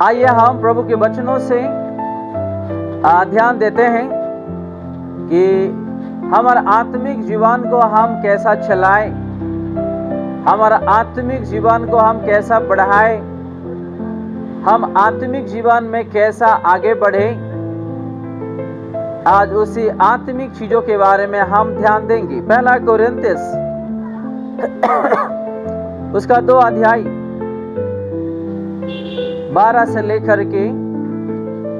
आइए हम प्रभु के वचनों से ध्यान देते हैं कि हमारा आत्मिक जीवन को हम कैसा चलाएं, हमारा आत्मिक जीवन को हम कैसा बढ़ाएं, हम आत्मिक जीवन में कैसा आगे बढ़े। आज उसी आत्मिक चीजों के बारे में हम ध्यान देंगे। पहला कोरिन्थियस उसका 2 अध्याय 12 से लेकर के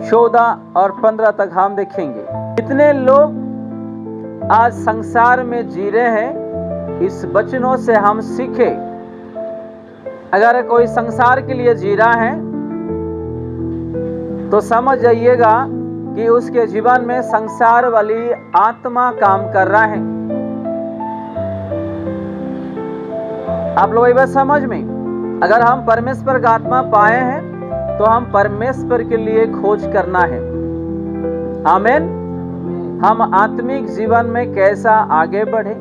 14 और 15 तक हम देखेंगे। कितने लोग आज संसार में जी रहे हैं, इस वचनों से हम सीखे। अगर कोई संसार के लिए जी रहा है तो समझ जाइएगा कि उसके जीवन में संसार वाली आत्मा काम कर रहा है। आप लोग ये बात समझ में, अगर हम परमेश्वर का आत्मा पाए हैं तो हम परमेश्वर के लिए खोज करना है। आमीन। हम आत्मिक जीवन में कैसा आगे बढ़े,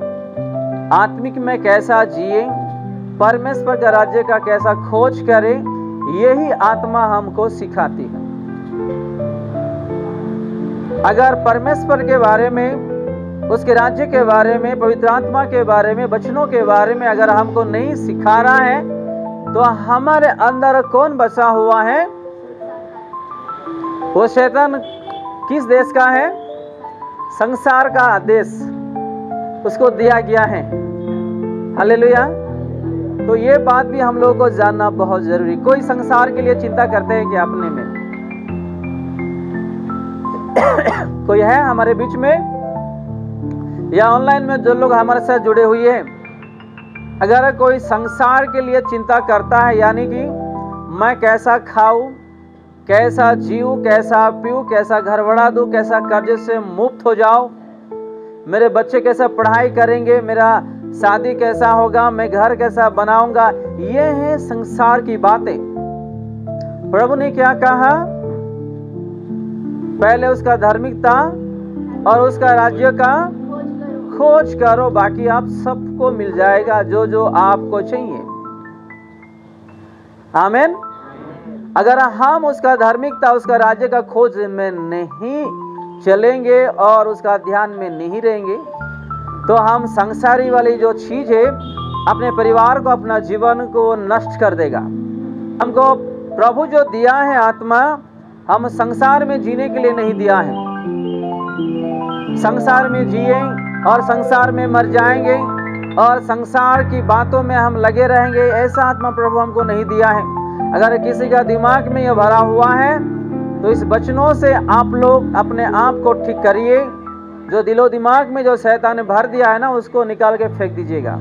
आत्मिक में कैसा जिए, परमेश्वर का राज्य का कैसा खोज करें, यही आत्मा हमको सिखाती है। अगर परमेश्वर के बारे में, उसके राज्य के बारे में, पवित्र आत्मा के बारे में, वचनों के बारे में अगर हमको नहीं सिखा रहा है तो हमारे अंदर कौन बसा हुआ है? वो शैतान किस देश का है? संसार का देश उसको दिया गया है। हालेलुया। तो ये बात भी हम लोगों को जानना बहुत जरूरी। कोई संसार के लिए चिंता करते हैं कि अपने में कोई है हमारे बीच में या ऑनलाइन में जो लोग हमारे साथ जुड़े हुए हैं, अगर कोई संसार के लिए चिंता करता है, यानी कि मैं कैसा खाऊं, कैसा जीऊं, कैसा पीऊं, कैसा घर बढ़ा दूं, कैसा कर्ज से मुक्त हो जाऊं, मेरे बच्चे कैसा पढ़ाई करेंगे, मेरा शादी कैसा होगा, मैं घर कैसा बनाऊंगा, ये है संसार की बातें। प्रभु ने क्या कहा? पहले उसका धार्मिकता और उसका राज्य का खोज करो, बाकी आप सबको मिल जाएगा जो जो आपको चाहिए। आमीन। अगर हम उसका धार्मिकता, उसका राज्य का खोज में नहीं चलेंगे और उसका ध्यान में नहीं रहेंगे तो हम संसारी वाली जो चीज है अपने परिवार को, अपना जीवन को नष्ट कर देगा। हमको प्रभु जो दिया है आत्मा, हम संसार में जीने के लिए नहीं दिया है। संसार में जिए और संसार में मर जाएंगे और संसार की बातों में हम लगे रहेंगे, ऐसा आत्मा प्रभु हमको नहीं दिया है। अगर किसी का दिमाग में यह भरा हुआ है तो इस वचनों से आप लोग अपने आप को ठीक करिए। जो दिलो दिमाग में जो शैतान ने भर दिया है ना, उसको निकाल के फेंक दीजिएगा।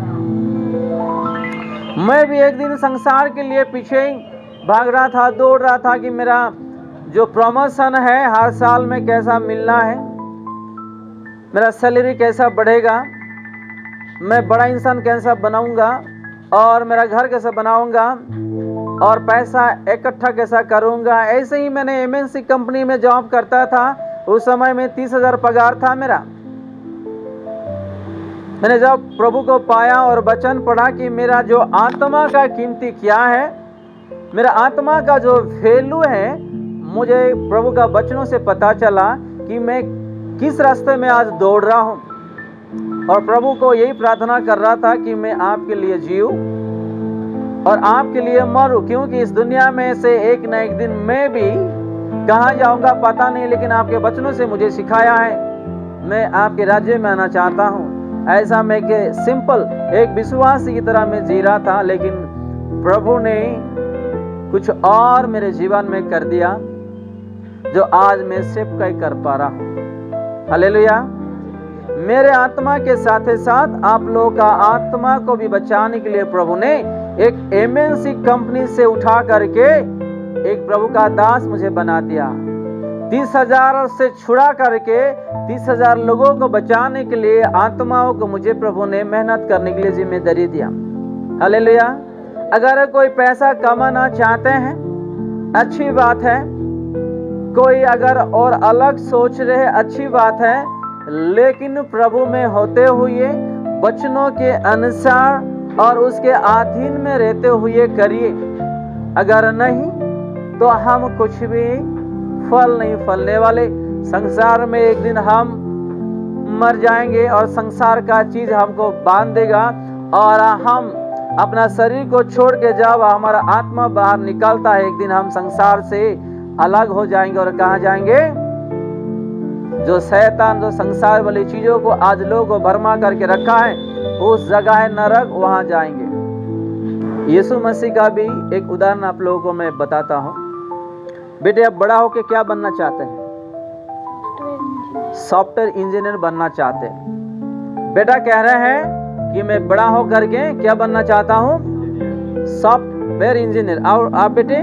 मैं भी एक दिन संसार के लिए पीछे भाग रहा था, दौड़ रहा था कि मेरा जो प्रमोशन है हर साल में कैसा मिलना है, मेरा सैलरी कैसा बढ़ेगा, मैं बड़ा इंसान कैसा बनाऊंगा और मेरा घर कैसा बनाऊंगा और पैसा इकट्ठा कैसा करूंगा। ऐसे ही मैंने एमएनसी कंपनी में जॉब करता था। उस समय में 30,000 पगार था मेरा। मैंने जब प्रभु को पाया और वचन पढ़ा कि मेरा जो आत्मा का कीमती क्या है, मेरा आत्मा का जो वैल्यू है, मुझे प्रभु का वचनों से पता चला कि मैं किस रास्ते में आज दौड़ रहा हूं। और प्रभु को यही प्रार्थना कर रहा था कि मैं आपके लिए जीऊं और आपके लिए मरूं, क्योंकि इस दुनिया में से एक न एक दिन मैं भी कहाँ जाऊंगा पता नहीं, लेकिन आपके वचनों से मुझे सिखाया है मैं आपके राज्य में आना चाहता हूं। ऐसा मैं कि सिंपल एक विश्वासी की तरह मैं जी रहा था, लेकिन प्रभु ने कुछ और मेरे जीवन में कर दिया जो आज मैं सिर्फ कहीं कर पा रहा हूं। हालेलुया। मेरे आत्मा के साथ साथ आप लोगों का आत्मा को भी बचाने के लिए प्रभु ने एक एमएनसी कंपनी से उठा करके एक प्रभु का दास मुझे बना दिया। 30,000 से छुड़ा करके 30,000 लोगों को बचाने के लिए, आत्माओं को मुझे प्रभु ने मेहनत करने के लिए जिम्मेदारी दिया। हालेलुया। अगर कोई पैसा कमाना चाहते हैं, अच्छी बात है। कोई अगर और अलग सोच रहे, अच्छी बात है, लेकिन प्रभु में होते हुए वचनों के अनुसार और उसके अधीन में रहते हुए करिए। अगर नहीं तो हम कुछ भी फल नहीं फलने वाले। संसार में एक दिन हम मर जाएंगे और संसार का चीज हमको बांध देगा, और हम अपना शरीर को छोड़ के जब हमारा आत्मा बाहर निकलता है, एक दिन हम संसार से अलग हो जाएंगे। और कहाँ जाएंगे? जो शैतान, जो संसार वाली चीजों को आज लोगों को भरमा करके रखा है, उस जगह है नरक, वहां जाएंगे। यीशु मसीह का भी एक उदाहरण आप लोगों को मैं बताता हूं। बेटे, अब बड़ा होके क्या बनना चाहते हैं? सॉफ्टवेयर इंजीनियर बनना चाहते हैं। बेटा कह रहे हैं कि मैं बड़ा हो करके क्या बनना चाहता हूं? Software engineer. और आप बेटे,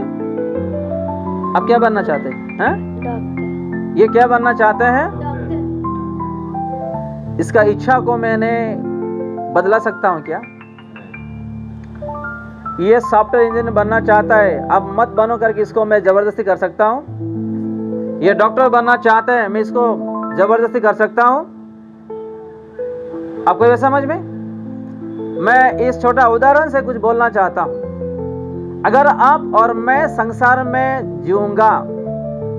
आप क्या बनना चाहते हैं? ये क्या बनना चाहते हैं? इसका इच्छा को मैंने बदला सकता हूं क्या? ये सॉफ्टवेयर इंजीनियर बनना चाहता है, अब मत बनो करके इसको मैं जबरदस्ती कर सकता हूं? ये डॉक्टर बनना चाहते हैं, मैं इसको जबरदस्ती कर सकता हूं? आपको ये समझ में? मैं इस छोटा उदाहरण से कुछ बोलना चाहता हूं। अगर आप और मैं संसार में जीऊंगा,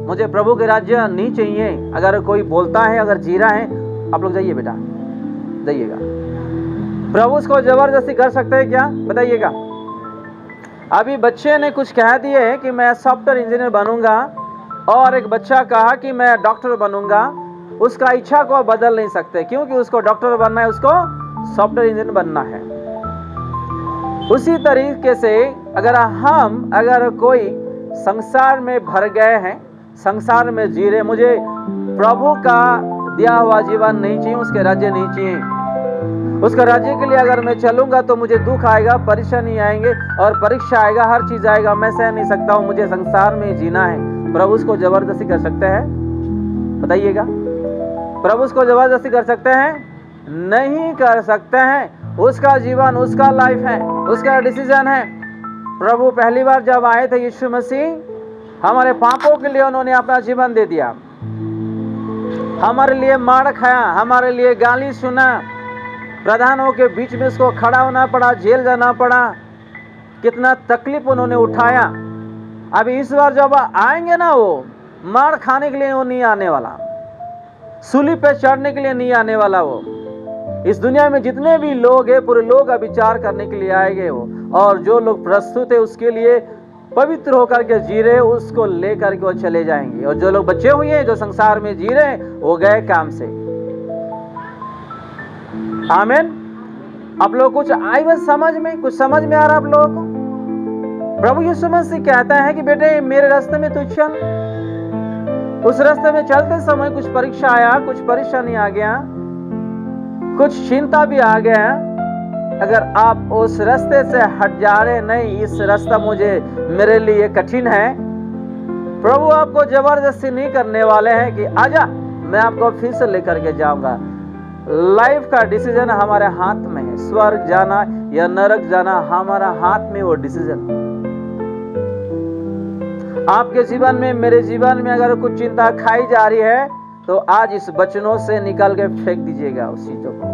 मुझे प्रभु के राज्य नहीं चाहिए, अगर कोई बोलता है, अगर जी रहा है, आप लोग जाइए बेटा, जाइएगा। प्रभु उसको जबरदस्ती कर सकते हैं क्या? बताइएगा। अभी बच्चे ने कुछ कह दिए कि मैं सॉफ्टवेयर इंजीनियर बनूंगा, और एक बच्चा कहा कि मैं डॉक्टर बनूंगा। उसका इच्छा को बदल नहीं सकते, क्योंकि उसको डॉक्टर बनना है, उसको सॉफ्टवेयर इंजीनियर बनना है। उसी तरीके से अगर कोई संसार में भर गए हैं, संसार में जी रहे, मुझे प्रभु का दिया हुआ जीवन नहीं चाहिए, उसके राज्य नहीं चाहिए। उसका राज्य के लिए अगर मैं चलूंगा तो मुझे दुख आएगा, परेशानी आएंगे और परीक्षा आएगा, हर चीज आएगा, मैं सह नहीं सकता हूं, मुझे संसार में जीना है। प्रभु उसको जबरदस्ती कर सकते हैं? बताइएगा। प्रभु उसको जबरदस्ती कर सकते हैं? नहीं कर सकते हैं। उसका जीवन, उसका लाइफ है, उसका डिसीजन है। प्रभु पहली बार जब आए थे, यीशु मसीह हमारे पापों के लिए उन्होंने अपना जीवन दे दिया, हमारे लिए मार खाया, हमारे लिए गाली सुना, प्रधानों के बीच में उसको खड़ा होना पड़ा, जेल जाना पड़ा, कितना तकलीफ उन्होंने उठाया। अभी इस बार जब आएंगे ना, वो मार खाने के लिए वो नहीं आने वाला, सूली पे चढ़ने के लिए नहीं आने वाला। वो इस दुनिया में जितने भी लोग हैं, पूरे लोग विचार करने के लिए आएंगे वो, और जो लोग प्रस्तुत है उसके लिए पवित्र होकर के जी रहे, उसको लेकर के वो चले जाएंगे। और जो लोग बचे हुए हैं, जो संसार में जी रहे, वो गए काम से। आमीन। आप लोग कुछ आई बस समझ में, कुछ समझ में आ रहा आप लोगों को? प्रभु यीशु मसीह कहता है कि बेटे मेरे रास्ते में तू चल। उस रास्ते में चलते समय कुछ परीक्षा आया, कुछ परेशानी आ गया, कुछ चिंता भी आ गया। अगर आप उस रास्ते से हट जा रहे, नहीं इस रास्ता मेरे लिए कठिन है, प्रभु आपको जबरदस्ती नहीं करने वाले हैं कि आजा मैं आपको फिर से लेकर के जाऊंगा। लाइफ का डिसीजन हमारे हाथ में है, स्वर्ग जाना या नरक जाना हमारा हाथ में वो डिसीजन। आपके जीवन में, मेरे जीवन में अगर कुछ चिंता खाई जा रही है, तो आज इस वचनों से निकाल के फेंक दीजिएगा उस चीजों को।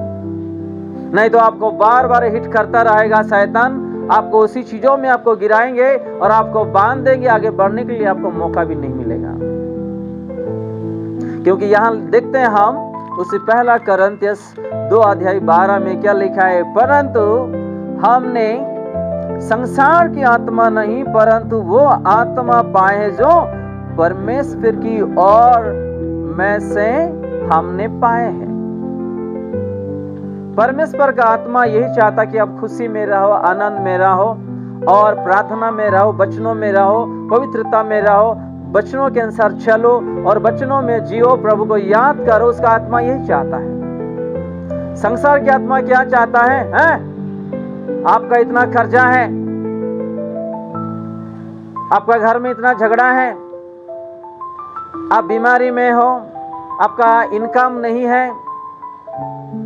नहीं तो आपको बार बार हिट करता रहेगा शैतान, आपको उसी चीजों में आपको गिराएंगे और आपको बांध देंगे, आगे बढ़ने के लिए आपको मौका भी नहीं मिलेगा। क्योंकि यहां देखते हैं हम उसी पहला करंथियस 2:12 में क्या लिखा है? परंतु हमने संसार की आत्मा नहीं, परंतु वो आत्मा पाए जो परमेश्वर की ओर में से हमने पाए हैं। परमेश्वर का आत्मा यही चाहता कि आप खुशी में रहो, आनंद में रहो, और प्रार्थना में रहो, वचनों में रहो, पवित्रता में रहो, वचनों के अनुसार चलो और वचनों में जियो, प्रभु को याद करो। उसका आत्मा यही चाहता है। संसार की आत्मा क्या चाहता है? आपका इतना खर्चा है, आपका घर में इतना झगड़ा है, आप बीमारी में हो, आपका इनकम नहीं है,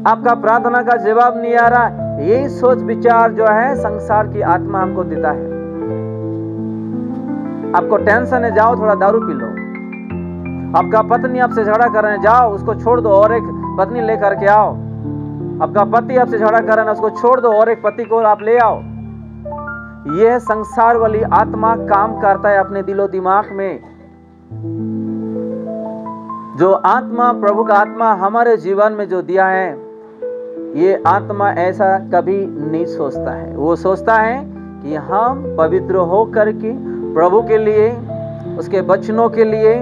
आपका प्रार्थना का जवाब नहीं आ रहा। यही सोच विचार जो है संसार की आत्मा हमको देता है। आपको टेंशन है, जाओ थोड़ा दारू पी लो। आपका पत्नी आपसे झगड़ा कर रहे हैं, जाओ उसको छोड़ दो और एक पत्नी लेकर के आओ। आपका पति आपसे झगड़ा कर रहा है, उसको छोड़ दो और एक पति को आप ले आओ। यह संसार वाली आत्मा काम करता है अपने दिलो दिमाग में। जो आत्मा, प्रभु का आत्मा हमारे जीवन में जो दिया है, ये आत्मा ऐसा कभी नहीं सोचता है। वो सोचता है कि हम पवित्र हो करके प्रभु के लिए, उसके वचनों के लिए,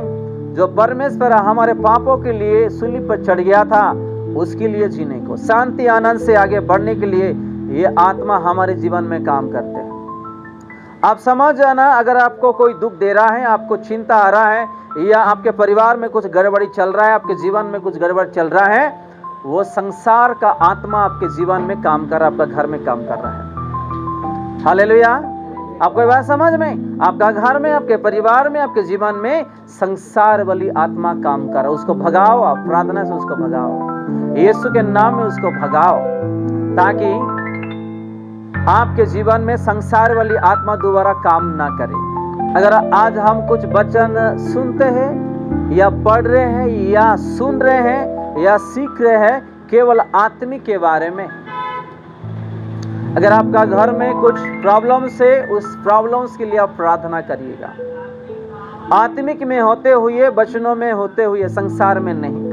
जो परमेश्वर हमारे पापों के लिए सूली पर चढ़ गया था, उसके लिए जीने को, शांति आनंद से आगे बढ़ने के लिए ये आत्मा हमारे जीवन में काम करते हैं। आप समझ जाना, अगर आपको कोई दुख दे रहा है, आपको चिंता आ रहा है, या आपके परिवार में कुछ गड़बड़ी चल रहा है, आपके जीवन में कुछ गड़बड़ चल रहा है, वो संसार का आत्मा आपके जीवन में काम कर रहा है, आपका घर में काम कर रहा है। हालेलुया। आपको बात समझ में? आपका घर में, आपके परिवार में, आपके जीवन में संसार वाली आत्मा काम कर रहा है। उसको भगाओ, आप प्रार्थना से उसको भगाओ, यीशु के नाम में उसको भगाओ, ताकि आपके जीवन में संसार वाली आत्मा दोबारा काम ना करे। अगर आज हम कुछ वचन सुनते हैं या पढ़ रहे हैं या सुन रहे हैं या सीख रहे हैं केवल आत्मिक के बारे में, अगर आपका घर में कुछ प्रॉब्लम से, उस प्रॉब्लम्स के लिए आप प्रार्थना करिएगा, आत्मिक में होते हुए, वचनों में होते हुए, संसार में नहीं।